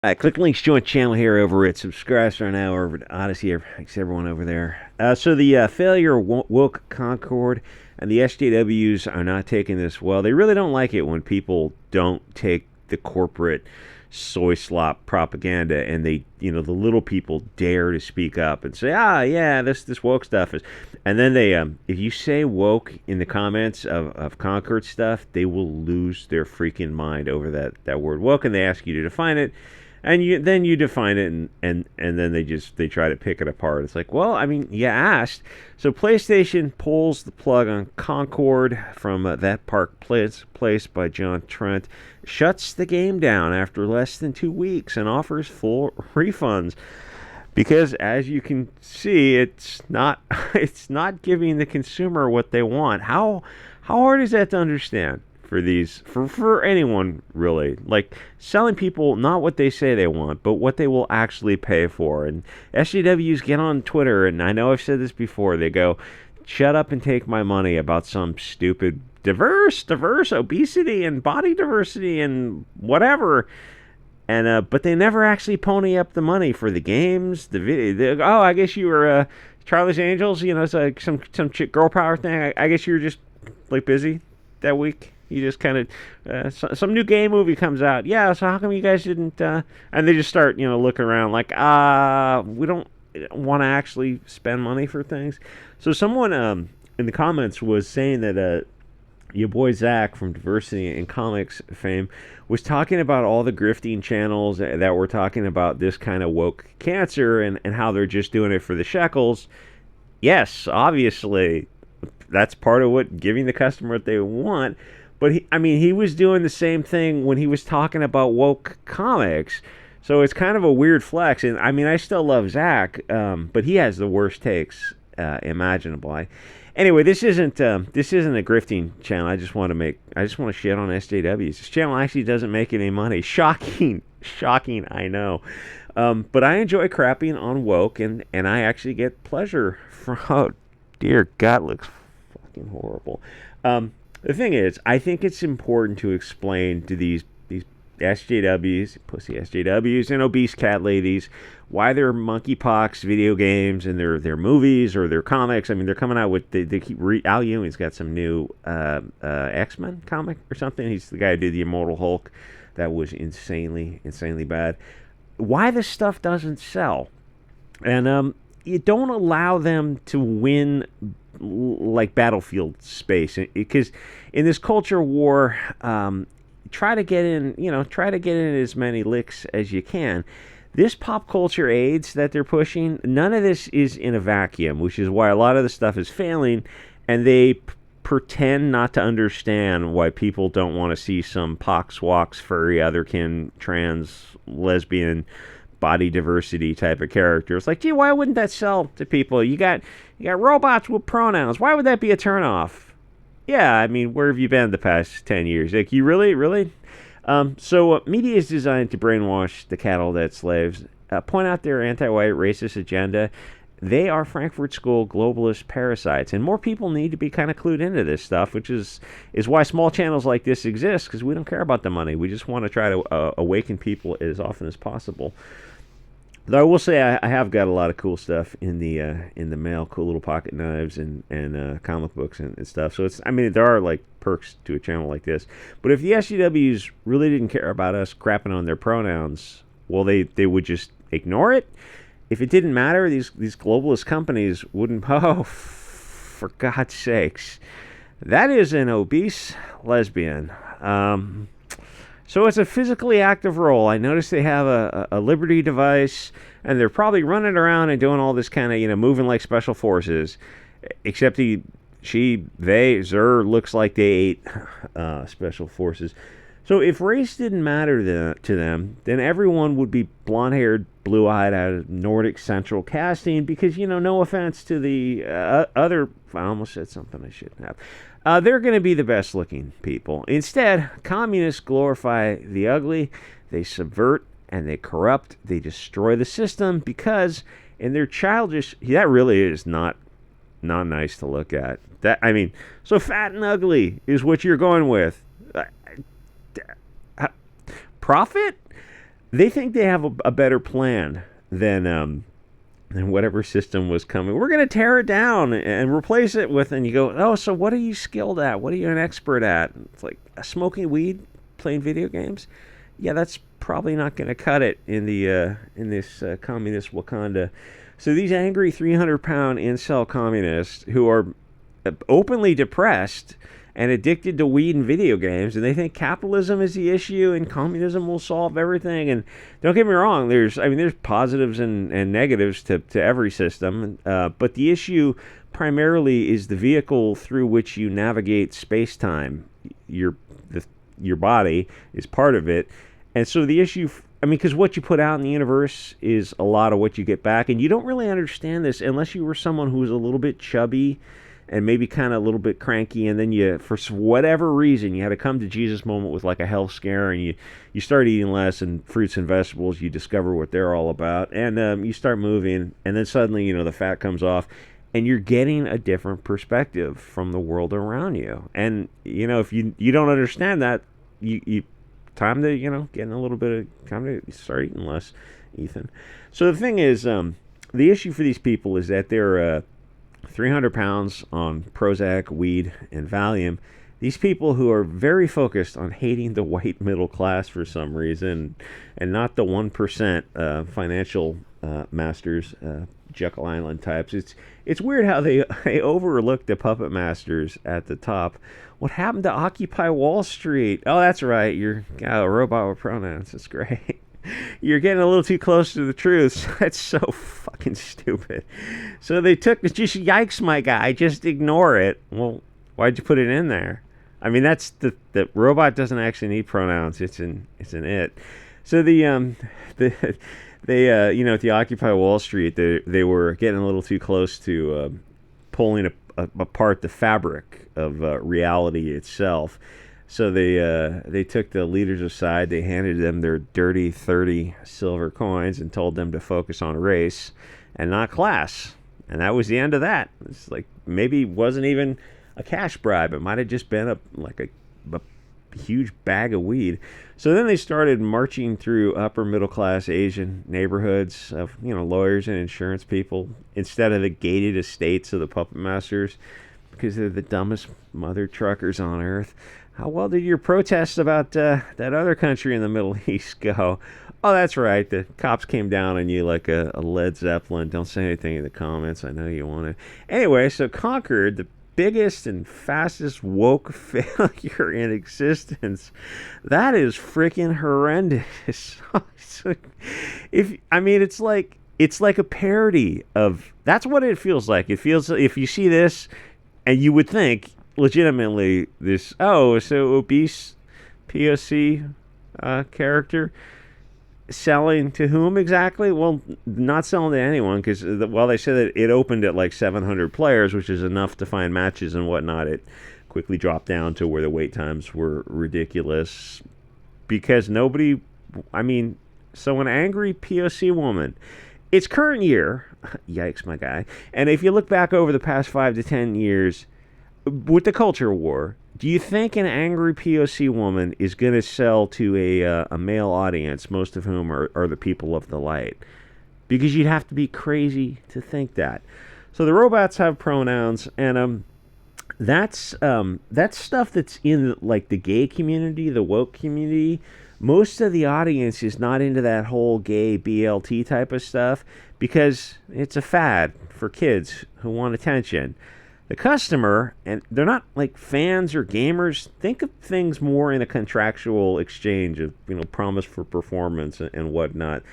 Click links, join channel here over at SubStars right now, over to Odyssey. Thanks everyone over there. So the failure woke Concord and the SJWs are not taking this well. They really don't like it when people don't take the corporate soy slop propaganda and they, the little people dare to speak up and say, yeah, this woke stuff is, and then they, if you say woke in the comments of Concord stuff, they will lose their freaking mind over that word woke, and they ask you to define it. And then you define it, and then they try to pick it apart. It's like, well, I mean, you asked. So PlayStation pulls the plug on Concord from That Park Place by John Trent, shuts the game down after less than 2 weeks, and offers full refunds. Because as you can see, it's not giving the consumer what they want. How hard is that to understand? For anyone really, like selling people not what they say they want, but what they will actually pay for. And SJWs get on Twitter, and I know I've said this before, they go, shut up and take my money about some stupid diverse obesity and body diversity and whatever. And but they never actually pony up the money for the games, the video. I guess you were Charlie's Angels, it's like some chick girl power thing. I guess you were just like busy that week. You just kind of, some new gay movie comes out. Yeah, so how come you guys didn't, and they just start, looking around like, we don't want to actually spend money for things. So someone in the comments was saying that your boy Zach from Diversity and Comics fame was talking about all the grifting channels that were talking about this kind of woke cancer and how they're just doing it for the shekels. Yes, obviously, that's part of what giving the customer what they want. But he was doing the same thing when he was talking about woke comics. So it's kind of a weird flex. And I still love Zach, but he has the worst takes imaginable. Anyway, this isn't a grifting channel. I just want to shit on SJWs. This channel actually doesn't make any money. Shocking, I know. But I enjoy crapping on woke, and I actually get pleasure from. Oh, dear God, looks fucking horrible. The thing is, I think it's important to explain to these SJWs, pussy SJWs, and obese cat ladies why their monkeypox video games and their movies or their comics. They're coming out with they keep Al Ewing's got some new X-Men comic or something. He's the guy who did the Immortal Hulk. That was insanely bad. Why this stuff doesn't sell, and you don't allow them to win like battlefield space, because in this culture war, try to get in as many licks as you can. This pop culture AIDS that they're pushing, none of this is in a vacuum, which is why a lot of the stuff is failing, and they pretend not to understand why people don't want to see some pox, walks, furry, otherkin, trans, lesbian, body diversity type of character. It's like, gee, why wouldn't that sell to people? You got robots with pronouns. Why would that be a turnoff? Yeah, where have you been the past 10 years? Like, you really? So media is designed to brainwash the cattle that slaves, point out their anti-white racist agenda. They are Frankfurt School globalist parasites, and more people need to be kind of clued into this stuff, which is why small channels like this exist, because we don't care about the money. We just want to try to awaken people as often as possible. Though I will say I have got a lot of cool stuff in the mail, cool little pocket knives and comic books and stuff. So there are like perks to a channel like this. But if the SJWs really didn't care about us crapping on their pronouns, well, they would just ignore it. If it didn't matter, these globalist companies wouldn't. Oh, for God's sakes, that is an obese lesbian. So it's a physically active role. I noticed they have a Liberty device, and they're probably running around and doing all this kind of, moving like special forces. Except Zer looks like they ate special forces. So if race didn't matter to them, then everyone would be blonde-haired, blue-eyed out of Nordic Central casting, because, no offense to the other... I almost said something I shouldn't have. They're going to be the best-looking people. Instead, communists glorify the ugly, they subvert, and they corrupt, they destroy the system, because in their childish... That really is not nice to look at. So fat and ugly is what you're going with. Profit? they think they have a better plan than whatever system was coming. We're going to tear it down and replace it with, and you go, oh, so what are you skilled at? What are you an expert at? It's like smoking weed, playing video games. Yeah, that's probably not going to cut it in this communist Wakanda. So these angry 300-pound incel communists who are openly depressed and addicted to weed and video games, and they think capitalism is the issue and communism will solve everything. And don't get me wrong, there's positives and negatives to every system, but the issue primarily is the vehicle through which you navigate space-time. Your body is part of it, and so the issue, because what you put out in the universe is a lot of what you get back, and you don't really understand this unless you were someone who's a little bit chubby and maybe kind of a little bit cranky, and then you, for whatever reason, you had a come to Jesus moment with like a health scare, and you start eating less and fruits and vegetables. You discover what they're all about, and you start moving, and then suddenly the fat comes off, and you're getting a different perspective from the world around you. And if you don't understand that, you time to getting a little bit of time to start eating less, Ethan. So the thing is, the issue for these people is that they're 300 pounds on Prozac, weed, and Valium. These people who are very focused on hating the white middle class for some reason, and not the 1% financial masters, Jekyll Island types. It's weird how they overlook the puppet masters at the top. What happened to Occupy Wall Street? Oh, that's right. You're a robot with pronouns. That's great. You're getting a little too close to the truth. That's so fucking stupid. So they took just yikes, my guy. Just ignore it. Well, why'd you put it in there? That's the robot doesn't actually need pronouns. It's an it. So they at the Occupy Wall Street, they were getting a little too close to pulling apart the fabric of reality itself. So they took the leaders aside. They handed them their dirty 30 silver coins and told them to focus on race and not class. And that was the end of that. It's like maybe wasn't even a cash bribe. It might have just been a huge bag of weed. So then they started marching through upper middle class Asian neighborhoods of lawyers and insurance people instead of the gated estates of the puppet masters, because they're the dumbest mother truckers on earth. How well did your protests about that other country in the Middle East go? Oh, that's right. The cops came down on you like a Led Zeppelin. Don't say anything in the comments. I know you want to. Anyway, so Concord, the biggest and fastest woke failure in existence. That is freaking horrendous. It's like a parody of. That's what it feels like. It feels, if you see this, and you would think legitimately this, so obese POC character selling to whom exactly? Well, not selling to anyone, because they said that it opened at like 700 players, which is enough to find matches and whatnot. It quickly dropped down to where the wait times were ridiculous because nobody, so an angry POC woman, it's current year, yikes, my guy, and if you look back over the past 5 to 10 years, with the culture war, do you think an angry POC woman is going to sell to a male audience, most of whom are the people of the light? Because you'd have to be crazy to think that. So the robots have pronouns, and that's stuff that's in like the gay community, the woke community. Most of the audience is not into that whole gay BLT type of stuff because it's a fad for kids who want attention. The customer, and they're not like fans or gamers, think of things more in a contractual exchange of promise for performance and whatnot.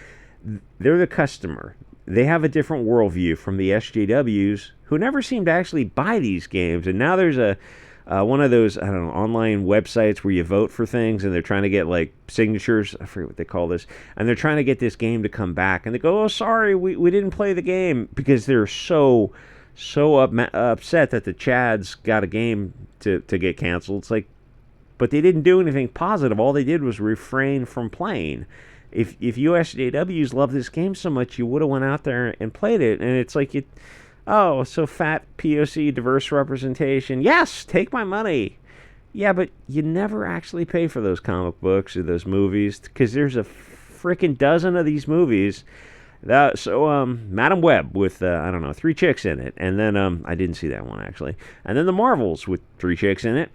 They're the customer. They have a different worldview from the SJWs who never seem to actually buy these games. And now there's one of those online websites where you vote for things, and they're trying to get like signatures. I forget what they call this, and they're trying to get this game to come back. And they go, "Oh, sorry, we didn't play the game," because they're so upset that the Chads got a game to get canceled. It's like, but they didn't do anything positive. All they did was refrain from playing. If you SJWs love this game so much, you would have went out there and played it. And it's like, so fat POC diverse representation. Yes, take my money. Yeah, but you never actually pay for those comic books or those movies because there's a freaking dozen of these movies. Madam Web with, I don't know, 3 chicks in it. And then, I didn't see that one, actually. And then The Marvels with 3 chicks in it.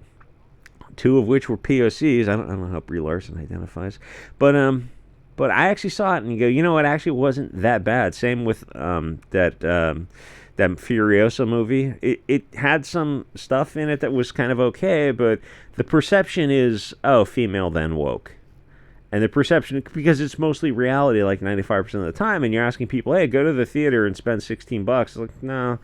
2 of which were POCs. I don't know how Brie Larson identifies. But I actually saw it and you go, you know, it actually wasn't that bad. Same with that Furiosa movie. It had some stuff in it that was kind of okay, but the perception is, oh, female then woke. And the perception, because it's mostly reality like 95% of the time, and you're asking people, hey, go to the theater and spend $16. It's like, no.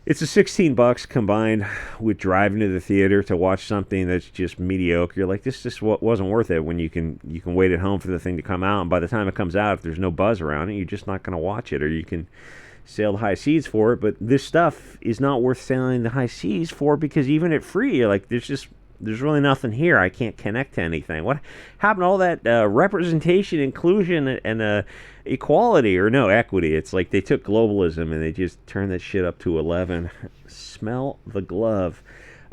It's a $16 combined with driving to the theater to watch something that's just mediocre. You're like, this just wasn't worth it when you can wait at home for the thing to come out. And by the time it comes out, if there's no buzz around it, you're just not going to watch it. Or you can sail the high seas for it. But this stuff is not worth sailing the high seas for, because even at free, you're like, there's really nothing here. I can't connect to anything. What happened to all that representation, inclusion, and equality, or no, equity? It's like they took globalism and they just turned that shit up to 11. Smell the glove.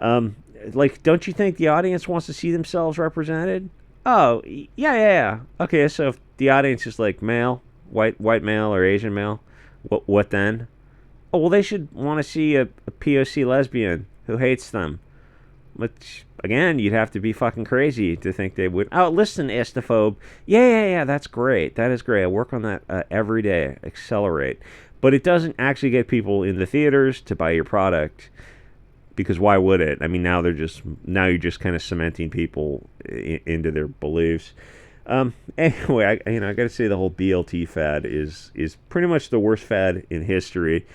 Like, don't you think the audience wants to see themselves represented? Oh, yeah. Okay, so if the audience is like male, white male or Asian male, what then? Oh, well, they should want to see a POC lesbian who hates them. Which, again, you'd have to be fucking crazy to think they would. Oh, listen, estophobe. Yeah, that's great. That is great. I work on that every day. Accelerate. But it doesn't actually get people in the theaters to buy your product, because why would it? I mean, now you're just kind of cementing people into their beliefs. Anyway, I got to say the whole BLT fad is pretty much the worst fad in history.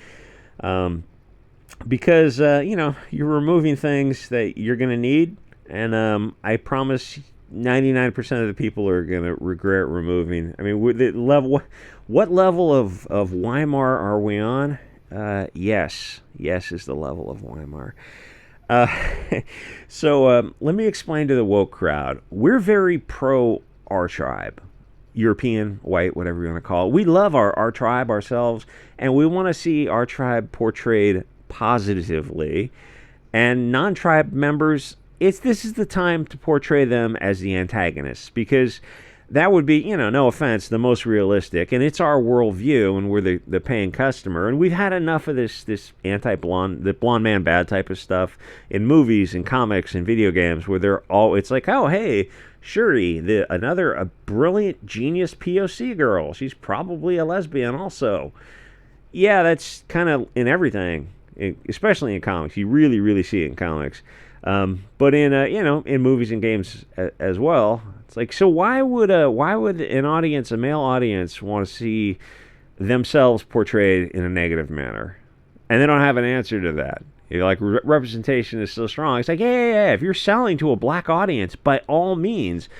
Because, you're removing things that you're going to need, and I promise 99% of the people are going to regret removing. I mean, what level of Weimar are we on? Yes is the level of Weimar. So let me explain to the woke crowd. We're very pro our tribe. European, white, whatever you want to call it. We love our tribe ourselves, and we want to see our tribe portrayed positively. And non-tribe members, this is the time to portray them as the antagonists, because that would be, no offense, the most realistic, and it's our worldview, and we're the paying customer. And we've had enough of this anti-blonde, the blonde man bad type of stuff in movies and comics and video games, where it's like, oh, hey, Shuri, a brilliant genius POC girl. She's probably a lesbian also. Yeah, that's kind of in everything, especially in comics. You really, really see it in comics. But in movies and games as well. It's like, so why would an audience, a male audience, want to see themselves portrayed in a negative manner? And they don't have an answer to that. Like, representation is so strong. It's like, yeah. If you're selling to a black audience, by all means,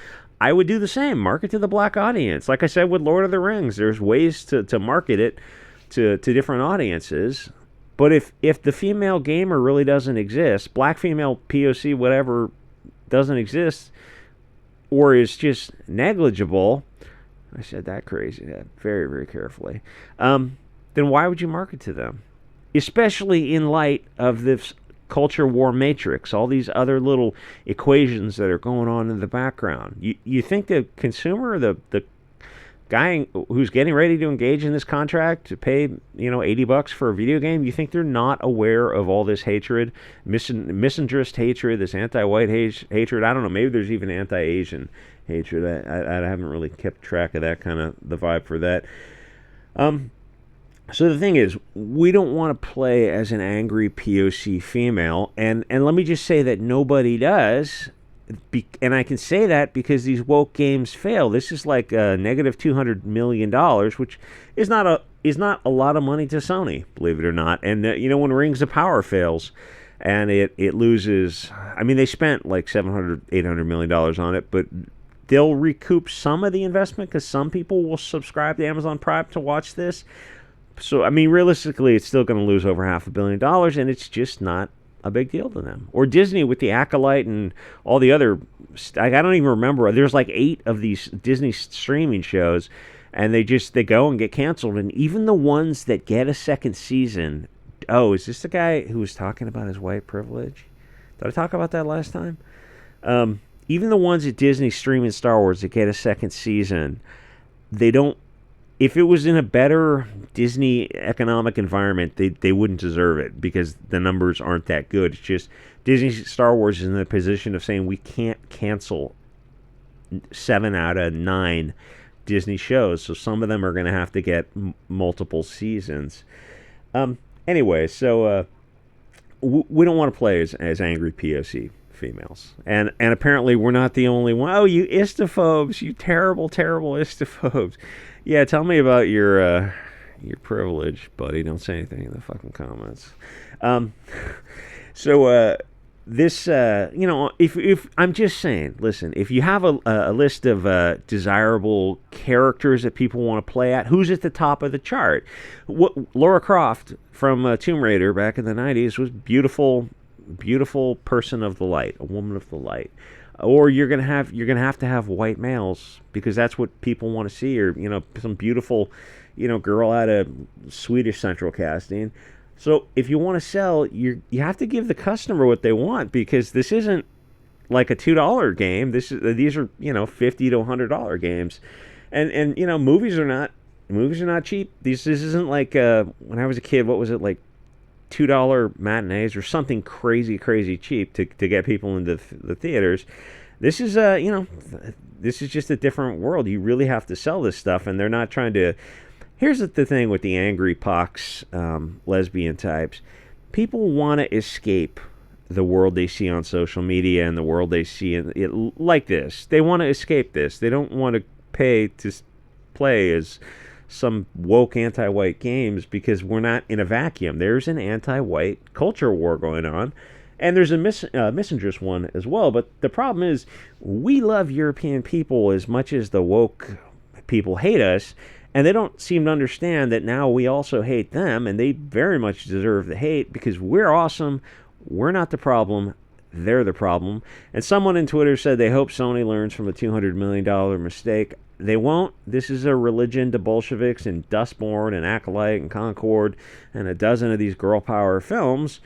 I would do the same. Market to the black audience. Like I said with Lord of the Rings, there's ways to market it to different audiences. But if the female gamer really doesn't exist, black female POC, whatever, doesn't exist, or is just negligible, I said that crazy, very, very carefully, then why would you market to them? Especially in light of this culture war matrix, all these other little equations that are going on in the background. You think the consumer, the guy who's getting ready to engage in this contract to pay, $80 for a video game, you think they're not aware of all this hatred, misandrist hatred, this anti-white hatred? I don't know, maybe there's even anti-Asian hatred. I haven't really kept track of that kind of the vibe for that. So the thing is, we don't want to play as an angry POC female, and let me just say that nobody does. And I can say that because these woke games fail. This is like negative $200 million, which is not a lot of money to Sony, believe it or not. And when Rings of Power fails, and it loses, I mean, they spent like $700-800 million on it, but they'll recoup some of the investment because some people will subscribe to Amazon Prime to watch this. So I mean, realistically, it's still going to lose over $500 million, and it's just not a big deal to them. Or Disney with the Acolyte and all the other, I don't even remember, there's like 8 of these Disney streaming shows, and they go and get canceled. And even the ones that get a second season, is this the guy who was talking about his white privilege? Did I talk about that last time? Even the ones at Disney streaming Star Wars that get a second season, they don't. If it was in a better Disney economic environment, they wouldn't deserve it because the numbers aren't that good. It's just Disney Star Wars is in the position of saying we can't cancel 7 out of 9 Disney shows, so some of them are going to have to get multiple seasons. Anyway, so we don't want to play as angry POC females, and apparently we're not the only one. Oh, you istophobes, you terrible istophobes. Yeah, tell me about your privilege, buddy. Don't say anything in the fucking comments. This, if I'm just saying, listen, if you have a list of desirable characters that people want to play at, who's at the top of the chart? Lara Croft from Tomb Raider back in the 90s was beautiful person of the light, a woman of the light. Or you're gonna have to have white males because that's what people want to see, or some beautiful, girl out of Swedish Central Casting. So if you want to sell, you have to give the customer what they want, because this isn't like a $2 game. These are $50 to $100 games, and movies are not cheap. This isn't like when I was a kid. What was it like? $2 matinees or something crazy cheap to get people into the theaters. This is this is just a different world. You really have to sell this stuff, and they're not trying to. Here's the thing with the angry pox lesbian types. People want to escape the world they see on social media and the world they see in it like this. They want to escape this. They don't want to pay to play as some woke anti-white games because we're not in a vacuum. There's an anti-white culture war going on, and there's a misandrist one as well. But the problem is we love European people as much as the woke people hate us, and they don't seem to understand that now we also hate them, and they very much deserve the hate because we're awesome. We're not the problem. They're the problem. And someone in Twitter said they hope Sony learns from a $200 million mistake. They won't. This is a religion to Bolsheviks and Dustborn and Acolyte and Concord and a dozen of these girl power films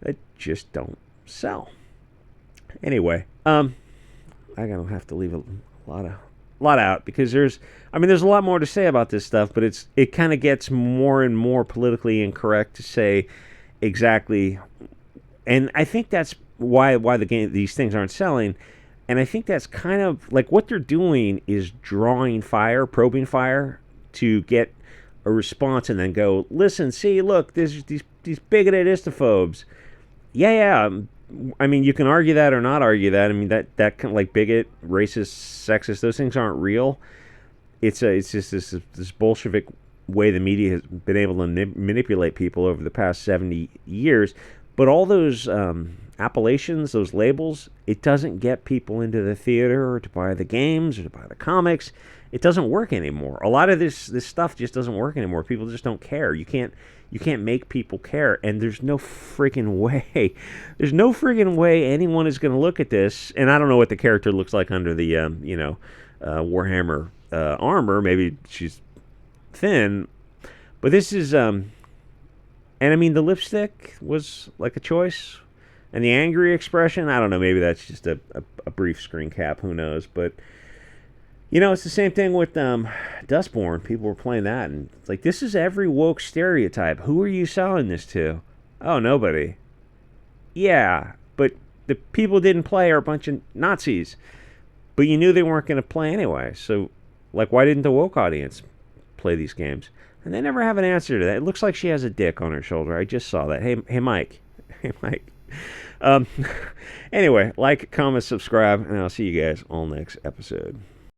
that just don't sell. Anyway, I'm gonna have to leave a lot out because there's a lot more to say about this stuff, but it kind of gets more and more politically incorrect to say exactly, and I think that's why these things aren't selling. And I think that's kind of like what they're doing is probing fire to get a response and then go, listen, see, look, there's these bigoted istophobes. Yeah. I mean, you can argue that or not argue that. I mean, that kind of like bigot, racist, sexist, those things aren't real. It's just this Bolshevik way the media has been able to manipulate people over the past 70 years. But all those appellations, those labels, it doesn't get people into the theater or to buy the games or to buy the comics. It doesn't work anymore. A lot of this stuff just doesn't work anymore. People just don't care. You can't make people care, and there's no friggin' way. There's no friggin' way anyone is going to look at this. And I don't know what the character looks like under the Warhammer armor. Maybe she's thin, but this is and I mean, the lipstick was like a choice. And the angry expression, I don't know, maybe that's just a brief screen cap, who knows. But, it's the same thing with Dustborn. People were playing that, and it's like, this is every woke stereotype. Who are you selling this to? Oh, nobody. Yeah, but the people didn't play are a bunch of Nazis. But you knew they weren't going to play anyway. So, like, why didn't the woke audience play these games? And they never have an answer to that. It looks like she has a dick on her shoulder. I just saw that. Hey, Mike. Hey, Mike. Anyway, like, comment, subscribe, and I'll see you guys on next episode.